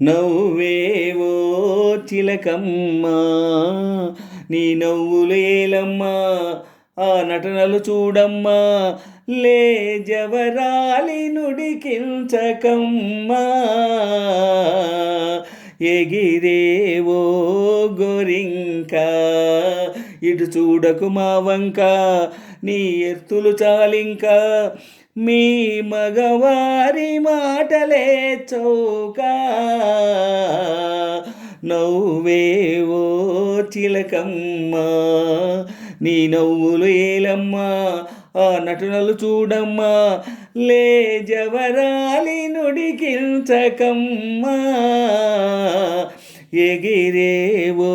నవ్వేవో చిలకమ్మా నీ నవ్వులేలమ్మా ఆ నటనలు చూడమ్మా లే జవరాలి నుడికించకమ్మా ఎగిరేవో గోరింక ఇటు చూడకు మా వంక నీ ఎత్తులు చాలింక మీ మగవారి మాటలే చౌక నవ్వేవో చిలకమ్మా నీ నవ్వులు ఏలమ్మా ఆ నటనలు చూడమ్మా లే జవరాలి నుడికించకమ్మా ఎగిరేవో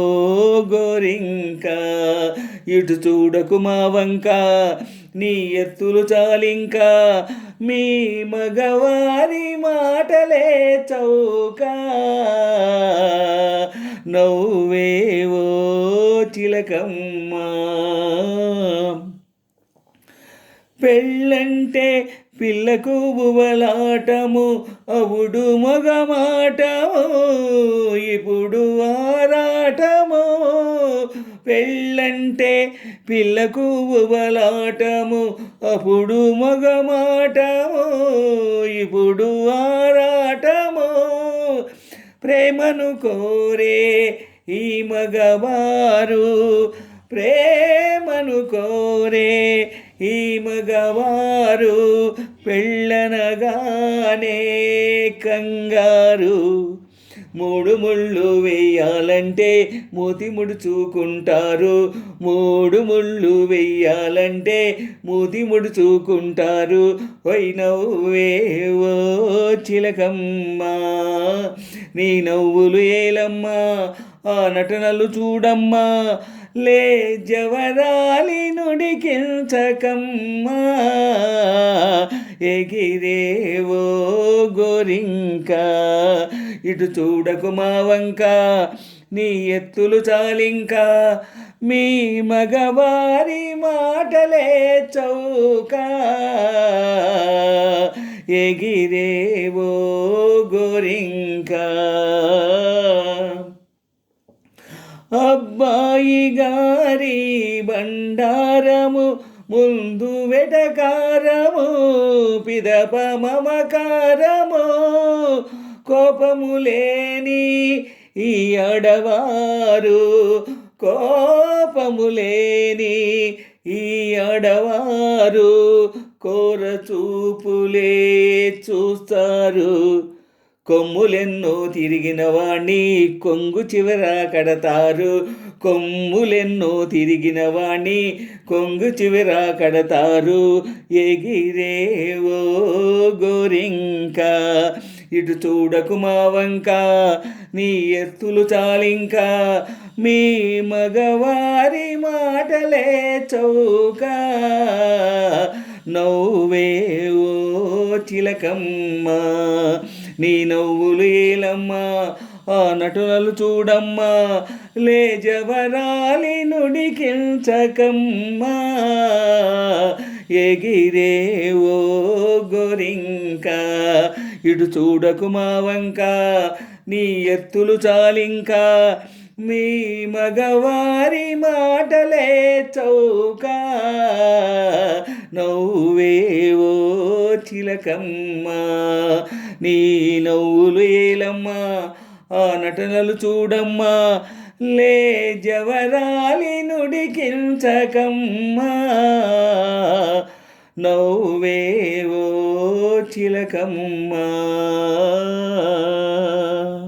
గోరింక ఇటు చూడకు మా వంక నీ ఎత్తులు చాలింక మీ మగవారి మాటలే చౌక నవ్వేవో చిలకమ్మా పెళ్ళంటే పిల్లకు బువలాటము అవుడు మగమాటము ఇప్పుడు ఆరాటము పెళ్ళంటే పిల్లకు బువలాటము అప్పుడు మగమాటము ఇప్పుడు ఆరాటము ప్రేమను కోరే ఈ మగవారు ప్రేమను కోరే ఈ మగవారు పెళ్ళనగానే కంగారు మూడు ముళ్ళు వేయాలంటే మూతి ముడుచుకుంటారు మూడు ముళ్ళు వేయాలంటే మూతి ముడుచుకుంటారు నవ్వేవో చిలకమ్మా నీ నవ్వులు ఏలమ్మా ఆ నటనలు చూడమ్మా లే జవరాలి నుడికించకమ్మా ఎగిరేవో గోరింక ఇటు చూడకు మా వంక నీ ఎత్తులు చాలింక మీ మగవారి మాటలే చౌక ఎగిరేవో గోరింక అబ్బాయి గారి బండారము ముందు వెటకారము పిదప మమకారము కోపము లేని ఈ అడవారు కోపము లేని ఈ అడవారు కోర చూపులే చూస్తారు కొమ్ములెన్నో తిరిగిన వాణ్ణి కొంగు చివర కడతారు కొమ్ములెన్నో తిరిగిన వాణ్ణి కొంగు చివర కడతారు ఎగిరేవో గోరింక ఇటు చూడకు మా వంక నీ ఎత్తులు చాలింక మీ మగవారి మాటలే చౌక నవ్వేవో చిలకమ్మా నీ నవ్వులు ఏలమ్మా ఆ నటనలు చూడమ్మా లే జవరాలి నుడికించకమ్మా ఎగిరేవో గోరింక ఇటు చూడకు మా వంక నీ ఎత్తులు చాలింక మీ మగవారి మాటలే చౌక నవ్వేవో చిలకమ్మా నీ నవ్వులు ఏలమ్మా ఆ నటనలు చూడమ్మా లే జవరాలి నుడికించకమ్మా నవ్వేవో చిలకమ్మా